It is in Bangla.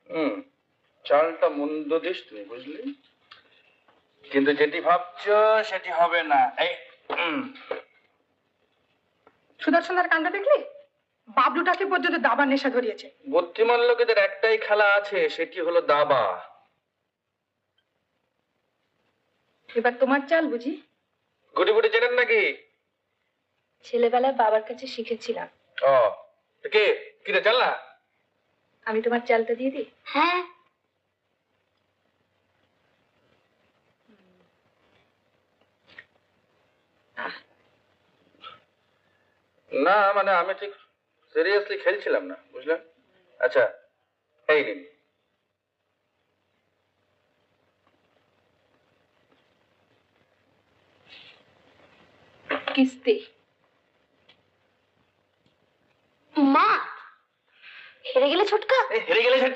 হুম, চালটা মন্দ দিস তুমি, বুঝলি? কিন্তু যেটি ভাবছো সেটি হবে না। এই সুদর্শনার কাণ্ড দেখলি? বাবলুটাকে পর্যন্ত দাবার নেশা ধরিয়েছে। বুদ্ধিমান লোকেদের একটাই খেলা আছে, সেটি হলো দাবা। এবার তোমার চাল বুঝি? গুটি গুটি চেনেন নাকি? ছেলেবেলায় বাবার কাছে শিখেছিলাম। ও, কে কিরে চাল না? আমি তোমার চালটা দিয়ে দিই? হ্যাঁ। না মানে আমি ঠিক সিরিয়াসলি খেলছিলাম না, বুঝলেন? আচ্ছা, এই নিন। কিস্তি। মা, হেরে গেলে ছোটকা? হেরে গেলে